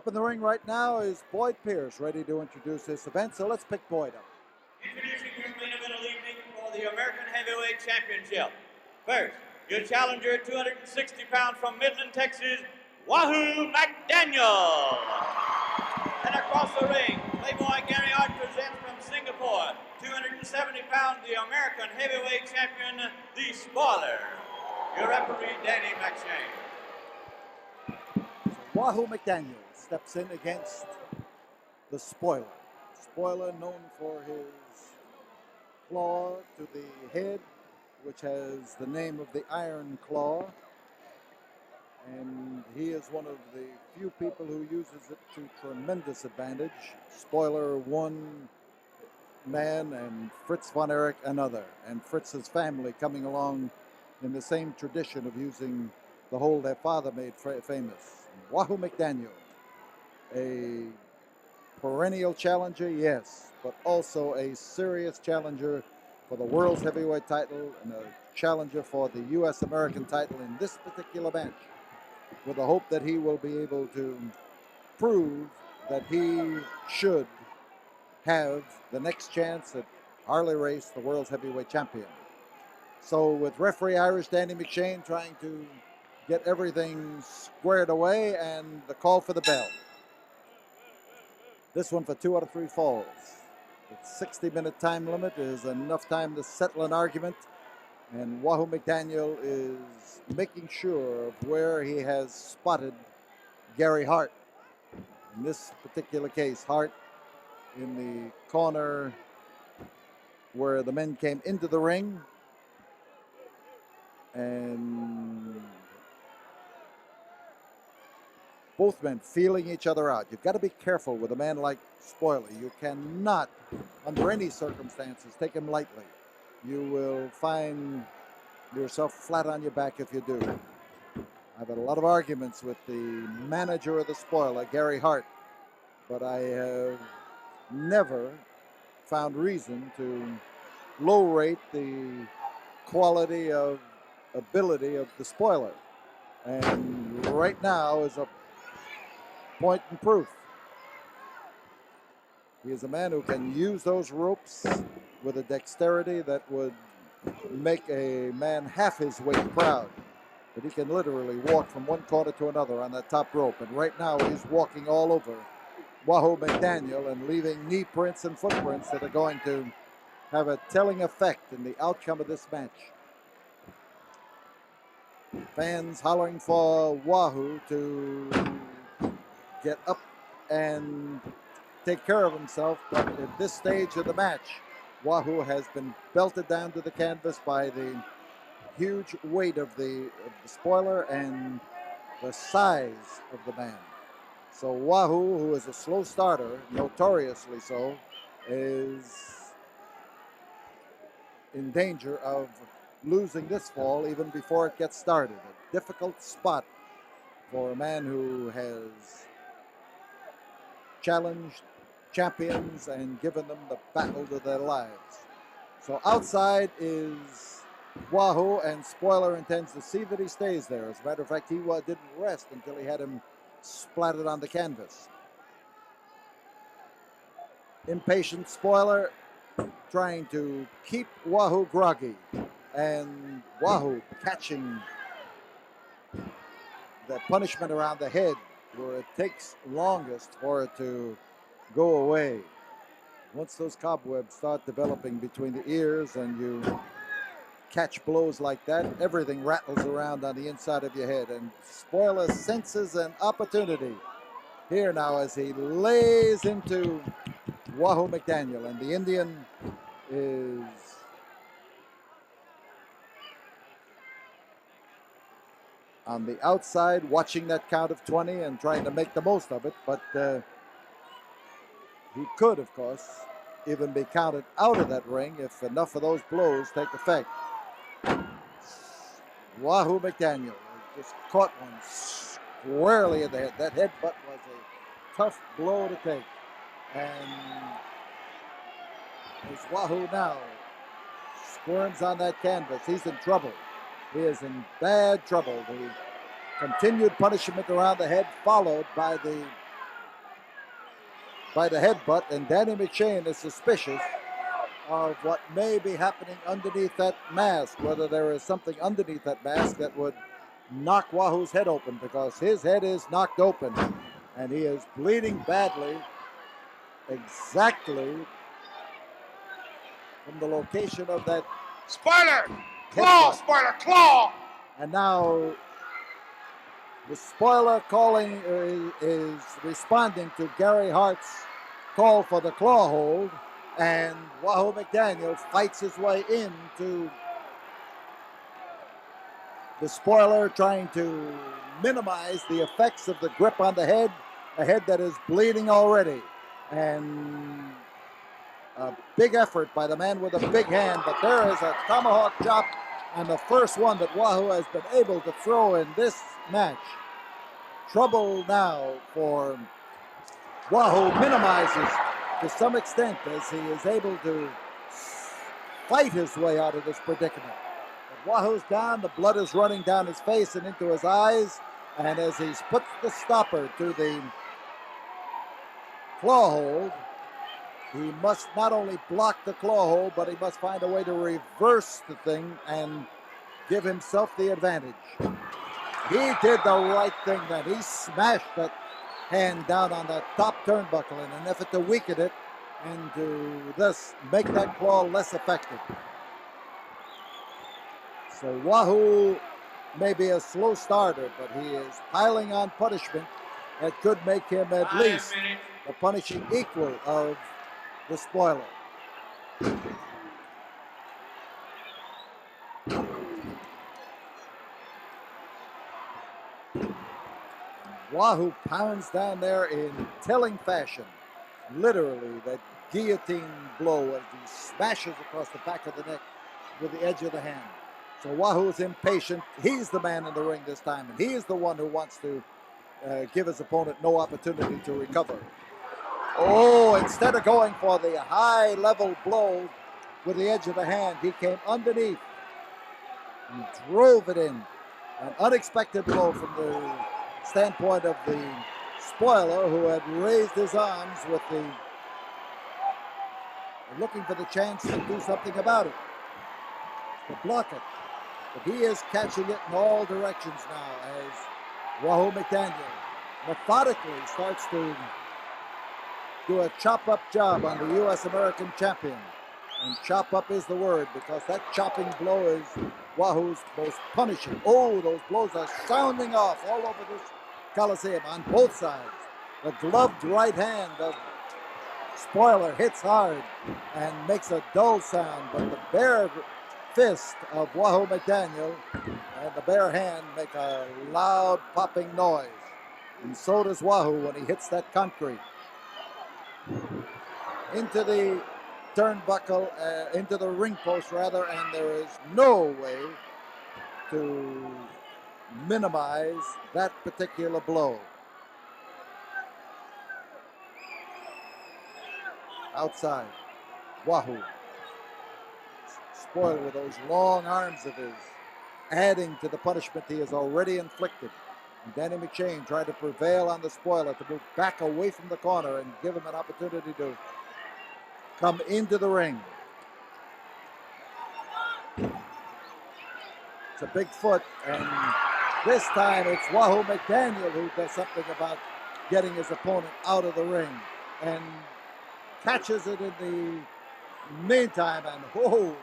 Up in the ring right now is Boyd Pierce, ready to introduce this event. So let's pick Boyd up. Introducing your main event of the evening for the American Heavyweight Championship. First, your challenger, 260 pounds from Midland, Texas, Wahoo McDaniel's. And across the ring, Playboy Gary Hart presents from Singapore, 270 pounds, the American Heavyweight Champion, the Spoiler. Your referee, Danny McShane. Wahoo McDaniel steps in against the Spoiler. Spoiler, known for his claw to the head, which has the name of the Iron Claw. And he is one of the few people who uses it to tremendous advantage. Spoiler, one man, and Fritz von Erich, another. And Fritz's family coming along in the same tradition of using the hold their father made famous. Wahoo McDaniel, a perennial challenger, yes, but also a serious challenger for the world's heavyweight title and a challenger for the U.S. American title in this particular match, with the hope that he will be able to prove that he should have the next chance at Harley Race, the world's heavyweight champion. So with referee Irish Danny McShane trying to get everything squared away, and the call for the bell. This one for 2 out of 3 falls. The 60-minute time limit is enough time to settle an argument, and Wahoo McDaniel is making sure of where he has spotted Gary Hart. In this particular case, Hart in the corner where the men came into the ring, and both men feeling each other out. You've got to be careful with a man like Spoiler. You cannot, under any circumstances, take him lightly. You will find yourself flat on your back if you do. I've had a lot of arguments with the manager of the Spoiler, Gary Hart, but I have never found reason to low rate the quality of ability of the Spoiler. And right now is a point in proof. He is a man who can use those ropes with a dexterity that would make a man half his weight proud. But he can literally walk from one corner to another on that top rope. And right now he's walking all over Wahoo McDaniel and leaving knee prints and footprints that are going to have a telling effect in the outcome of this match. Fans hollering for Wahoo to get up and take care of himself, but at this stage of the match, Wahoo has been belted down to the canvas by the huge weight of the Spoiler and the size of the man. So Wahoo, who is a slow starter, notoriously so, is in danger of losing this fall even before it gets started. A difficult spot for a man who has challenged champions and given them the battle of their lives. So outside is Wahoo, and Spoiler intends to see that he stays there. As a matter of fact, he didn't rest until he had him splattered on the canvas. Impatient Spoiler trying to keep Wahoo groggy, and Wahoo catching the punishment around the head where it takes longest for it to go away. Once those cobwebs start developing between the ears and you catch blows like that, everything rattles around on the inside of your head. And Spoiler senses an opportunity here now as he lays into Wahoo McDaniel, and the Indian is on the outside watching that count of 20 and trying to make the most of it, but he could, of course, even be counted out of that ring if enough of those blows take effect. Wahoo McDaniel just caught one squarely in the head. That headbutt was a tough blow to take. And as Wahoo now squirms on that canvas, he's in trouble. He is in bad trouble. The continued punishment around the head, followed by the by the headbutt, and Danny McShane is suspicious of what may be happening underneath that mask, whether there is something underneath that mask that would knock Wahoo's head open, because his head is knocked open and he is bleeding badly exactly from the location of that Spoiler! Claw! headbutt. Spoiler! Claw! And now the spoiler calling is responding to Gary Hart's call for the claw hold, and Wahoo McDaniel fights his way into the spoiler, trying to minimize the effects of the grip on the head, a head that is bleeding already. And a big effort by the man with a big hand, but there is a tomahawk chop, and the first one that Wahoo has been able to throw in this match. Trouble now for Wahoo minimizes to some extent as he is able to fight his way out of this predicament. But Wahoo's down, the blood is running down his face and into his eyes, and as he puts the stopper to the claw hold, he must not only block the claw hold, but he must find a way to reverse the thing and give himself the advantage. He did the right thing then. He smashed that hand down on that top turnbuckle in an effort to weaken it and to thus make that claw less effective. So Wahoo may be a slow starter, but he is piling on punishment that could make him at least the punishing equal of the spoiler. Wahoo pounds down there in telling fashion, literally that guillotine blow as he smashes across the back of the neck with the edge of the hand. So Wahoo's impatient. He's the man in the ring this time, and he is the one who wants to give his opponent no opportunity to recover. Oh, instead of going for the high-level blow with the edge of the hand, he came underneath and drove it in. An unexpected blow from the standpoint of the spoiler, who had raised his arms with the looking for the chance to do something about it, to block it. But he is catching it in all directions now as Wahoo McDaniel methodically starts to do a chop-up job on the U.S. American champion. And chop up is the word, because that chopping blow is Wahoo's most punishing. Oh, those blows are sounding off all over this Coliseum on both sides. The gloved right hand of spoiler hits hard and makes a dull sound, but the bare fist of Wahoo McDaniel and the bare hand make a loud popping noise. And so does Wahoo when he hits that concrete. Into the turnbuckle, into the ring post rather, and there is no way to minimize that particular blow. Outside, Wahoo. Spoiler with those long arms of his, adding to the punishment he has already inflicted. And Danny McShane tried to prevail on the spoiler to move back away from the corner and give him an opportunity to come into the ring. It's a big foot, and this time it's Wahoo McDaniel who does something about getting his opponent out of the ring and catches it in the meantime, and oh,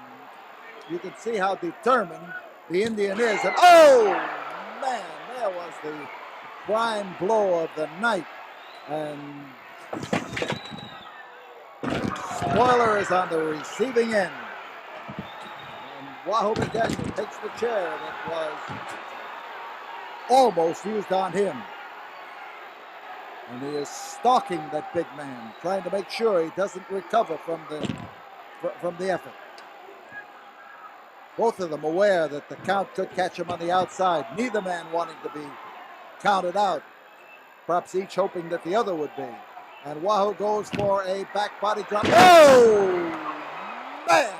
you can see how determined the Indian is. And oh, man, there was the prime blow of the night. And spoiler is on the receiving end. And Wahoo McDaniel takes the chair that was almost used on him. And he is stalking that big man, trying to make sure he doesn't recover from the effort. Both of them aware that the count could catch him on the outside. Neither man wanting to be counted out. Perhaps each hoping that the other would be. And Wahoo goes for a back body drop. Oh, man!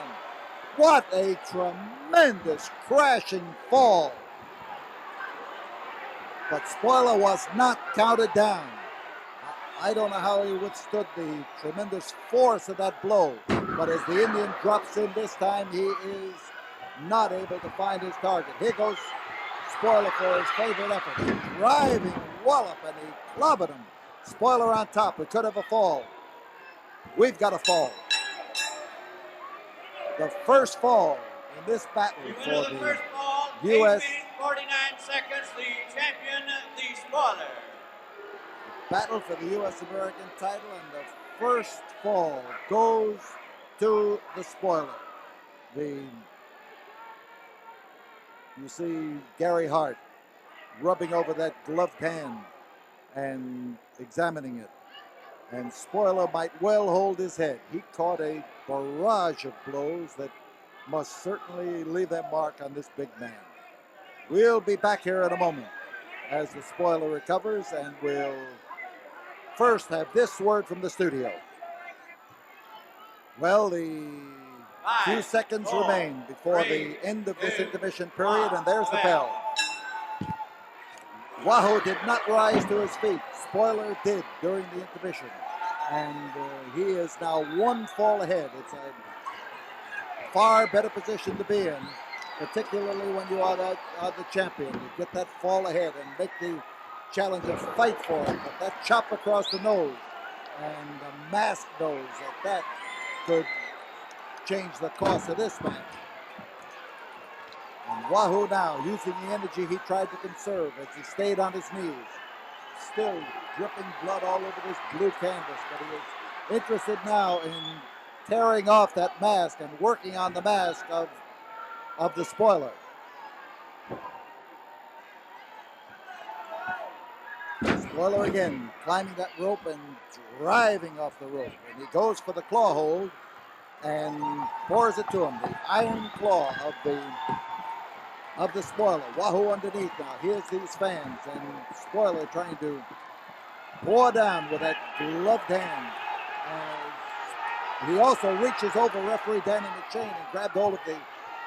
What a tremendous crashing fall. But spoiler was not counted down. I don't know how he withstood the tremendous force of that blow, but as the Indian drops in this time, he is not able to find his target. Here goes Spoiler for his favorite effort. Driving wallop, and he clobbered him. Spoiler on top. We could have a fall. We've got a fall. The first fall in this battle for The first ball, the 8 U.S. minutes, 49 seconds, the champion, the Spoiler. battle for the U.S. American title, and the first fall goes to the Spoiler. You see Gary Hart rubbing over that gloved hand and examining it. And Spoiler might well hold his head. He caught a barrage of blows that must certainly leave a mark on this big man. We'll be back here in a moment as the Spoiler recovers, and we'll first have this word from the studio. Well, the few seconds remain before the end of this intermission period, and there's the bell. Wahoo did not rise to his feet. Spoiler did during the intermission, and he is now one fall ahead. It's a far better position to be in, particularly when you are the champion. You get that fall ahead and make the challenger fight for it. But that chop across the nose and the mask nose, that could change the course of this match. And Wahoo now using the energy he tried to conserve as he stayed on his knees. Still dripping blood all over this blue canvas, but he is interested now in tearing off that mask and working on the mask of the Spoiler. Spoiler again, climbing that rope and driving off the rope. And he goes for the claw hold and pours it to him. The iron claw of the Spoiler. Wahoo underneath now. Here's these fans, and Spoiler trying to pour down with that gloved hand. He also reaches over referee Danny McShane and grabbed hold of the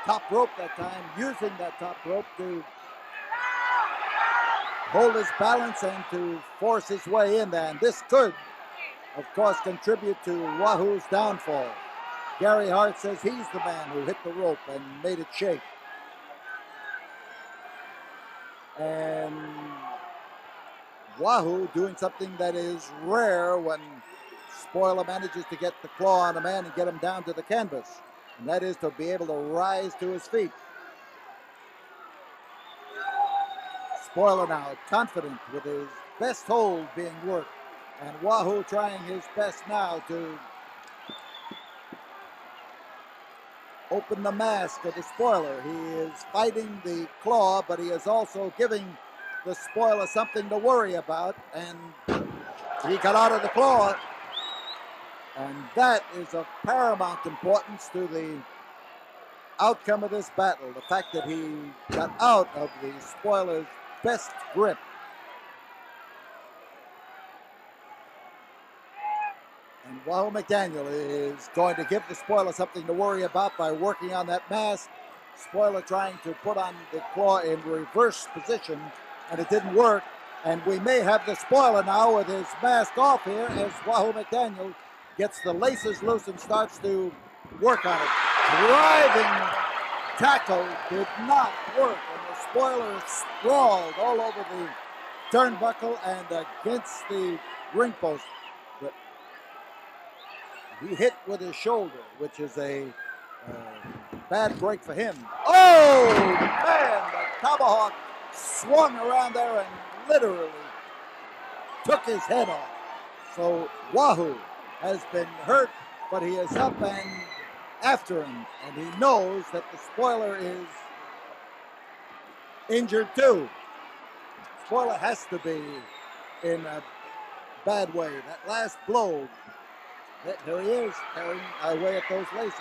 top rope that time, using that top rope to hold his balance and to force his way in there. And this could, of course, contribute to Wahoo's downfall. Gary Hart says he's the man who hit the rope and made it shake. And Wahoo doing something that is rare when Spoiler manages to get the claw on a man and get him down to the canvas, and that is to be able to rise to his feet. Spoiler now confident with his best hold being worked, and Wahoo trying his best now to open the mask of the Spoiler. He is fighting the claw, but he is also giving the Spoiler something to worry about, and he got out of the claw. And that is of paramount importance to the outcome of this battle, the fact that he got out of the Spoiler's best grip. And Wahoo McDaniel is going to give the Spoiler something to worry about by working on that mask. Spoiler trying to put on the claw in reverse position, and it didn't work. And we may have the Spoiler now with his mask off here as Wahoo McDaniel gets the laces loose and starts to work on it. Driving tackle did not work, and the Spoiler sprawled all over the turnbuckle and against the ring post. But he hit with his shoulder, which is a bad break for him. Oh, man, the tomahawk swung around there and literally took his head off. So Wahoo has been hurt, but he is up and after him, and he knows that the Spoiler is injured too. Spoiler has to be in a bad way. That last blow, there he is, tearing away at those laces,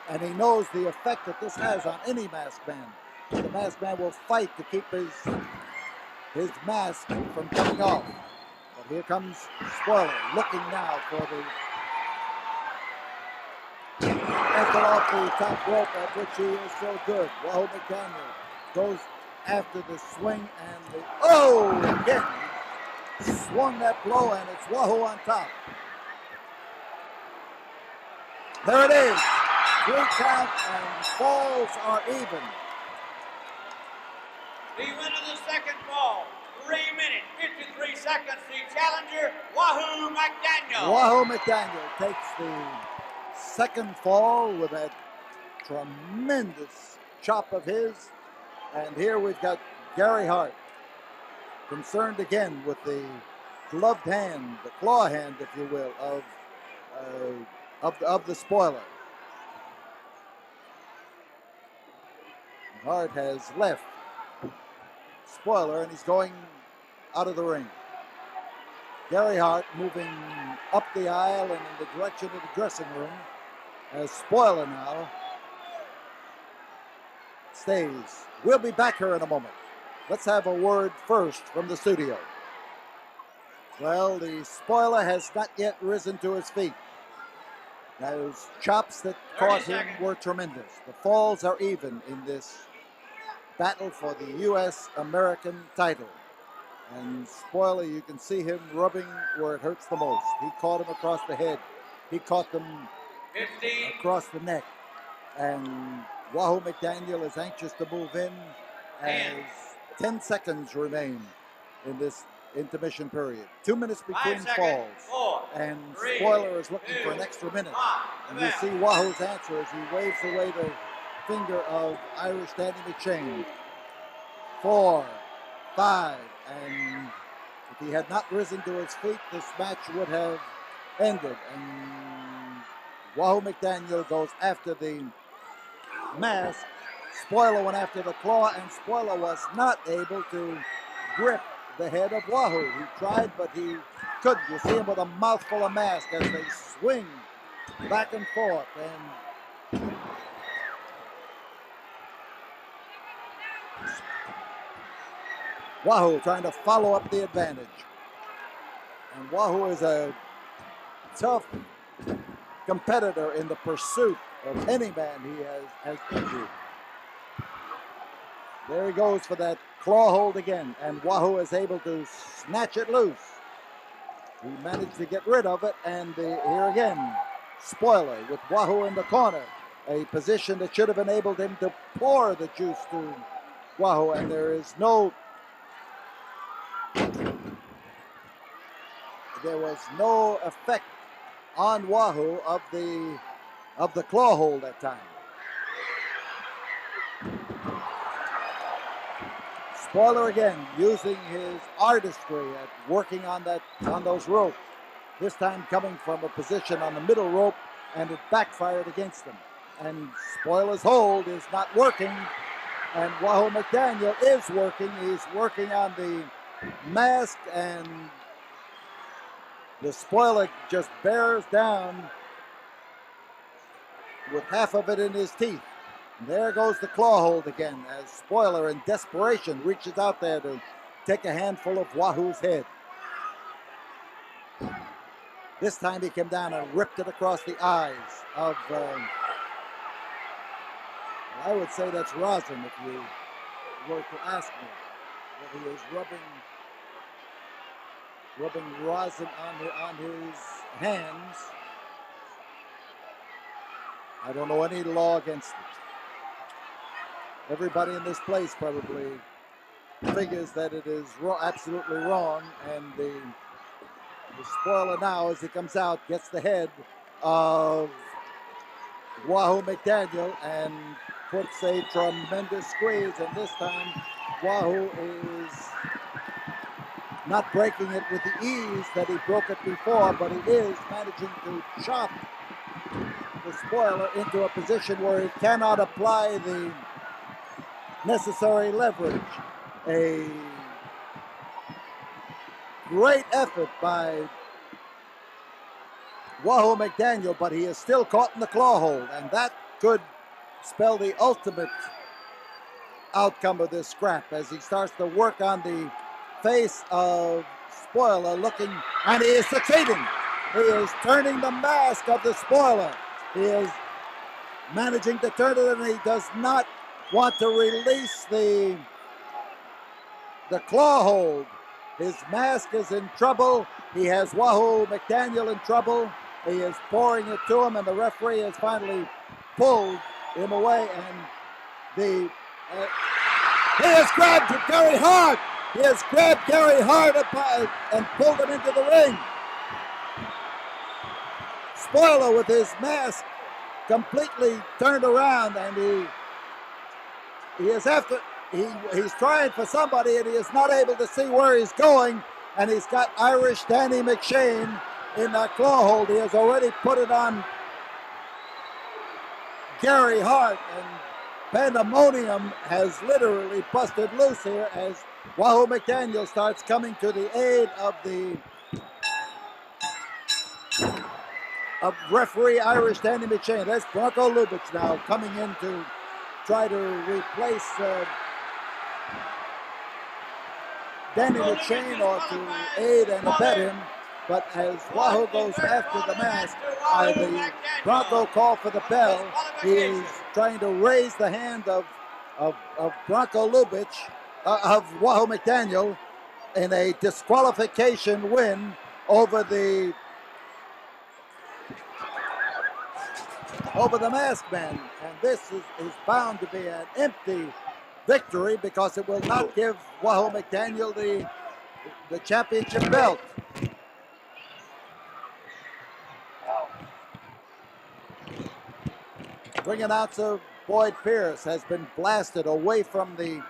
and he knows the effect that this has on any masked man. The masked man will fight to keep his mask from coming off. But here comes Spoiler, looking now for the effort off the top rope, at which he is so good. Wahoo McDaniel goes after the swing and the, oh, again, swung that blow, and it's Wahoo on top. There it is. 3 count, and falls are even. The winner of the second fall, 3 minutes, 53 seconds. The challenger, Wahoo McDaniel. Wahoo McDaniel takes the second fall with that tremendous chop of his. And here we've got Gary Hart, concerned again with the gloved hand, the claw hand, if you will, of the spoiler. Hart has left spoiler, and he's going out of the ring. Gary Hart moving up the aisle and in the direction of the dressing room, as spoiler now stays. We'll be back here in a moment. Let's have a word first from the studio. Well, the spoiler has not yet risen to his feet. Those chops that caught him were tremendous. The falls are even in this battle for the U.S. American title. And spoiler, you can see him rubbing where it hurts the most. He caught him across the head. He caught them 15. across the neck. And Wahoo McDaniel is anxious to move in as 10 seconds remain in this intermission period. 2 minutes between 5 seconds. falls. 4, And 3, spoiler is looking 2, for an extra minute. 1. And you see Wahoo's answer as he waves away the finger of Irish Danny McShane. 4, 5, and if he had not risen to his feet, this match would have ended. And Wahoo McDaniel goes after the mask. Spoiler went after the claw, and Spoiler was not able to grip the head of Wahoo. He tried, but he couldn't. You see him with a mouthful of mask as they swing back and forth. And Wahoo trying to follow up the advantage. And Wahoo is a tough competitor in the pursuit of any man he has injured. There he goes for that claw hold again, and Wahoo is able to snatch it loose. He managed to get rid of it, and here again, spoiler with Wahoo in the corner, a position that should have enabled him to pour the juice to Wahoo, and there was no effect on Wahoo of the claw hold that time. Spoiler again, using his artistry at working on those ropes. This time coming from a position on the middle rope, and it backfired against him. And Spoiler's hold is not working, and Wahoo McDaniel is working. He's working on the mask, and the Spoiler just bears down with half of it in his teeth. And there goes the claw hold again as Spoiler in desperation reaches out there to take a handful of Wahoo's head. This time he came down and ripped it across the eyes of, I would say that's rosin if you were to ask me. That he is rubbing rosin on his hands. I don't know any law against it. Everybody in this place probably figures that it is absolutely wrong, and the Spoiler now, as he comes out, gets the head of Wahoo McDaniel and puts a tremendous squeeze, and this time Wahoo is not breaking it with the ease that he broke it before, but he is managing to chop the Spoiler into a position where he cannot apply the necessary leverage. A great effort by Wahoo McDaniel, but he is still caught in the claw hold, and that could spell the ultimate outcome of this scrap as he starts to work on the face of Spoiler, looking, and he is succeeding. He is turning the mask of the Spoiler. He is managing to turn it, and he does not want to release the claw hold. His mask is in trouble. He has Wahoo McDaniel in trouble. He is pouring it to him, and the referee has finally pulled him away. And he has grabbed Gary Hart. He has grabbed Gary Hart and pulled him into the ring. Spoiler with his mask completely turned around, and he's trying for somebody, and he is not able to see where he's going. And he's got Irish Danny McShane in that claw hold. He has already put it on Gary Hart, and pandemonium has literally busted loose here as Wahoo McDaniel starts coming to the aid of referee Irish Danny McShane. That's Bronco Lubitsch now coming in to try to replace Danny McShane, or to aid and abet him. But as Wahoo goes after the mask, the Bronco call for the bell. He is trying to raise the hand of Bronco Lubitsch, of Wahoo McDaniel, in a disqualification win over the masked man. And this is bound to be an empty victory, because it will not give Wahoo McDaniel the championship belt. Ring announcer Boyd Pierce has been blasted away from the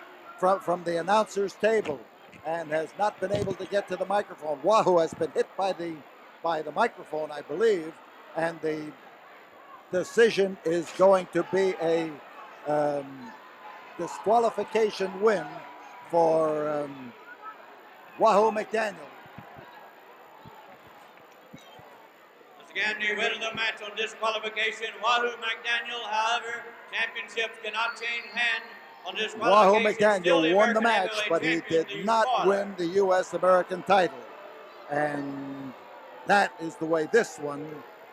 announcer's table and has not been able to get to the microphone. Wahoo has been hit by the microphone, I believe, and the decision is going to be a disqualification win for Wahoo McDaniel. Again, the winner of the match on disqualification, Wahoo McDaniel. However, championships cannot change hands on disqualification. Wahoo McDaniel won the match, but he did not win the U.S. American title. And that is the way this one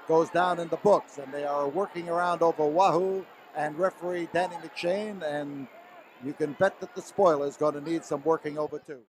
goes down in the books. And they are working around over Wahoo and referee Danny McShane. And you can bet that the spoiler is going to need some working over too.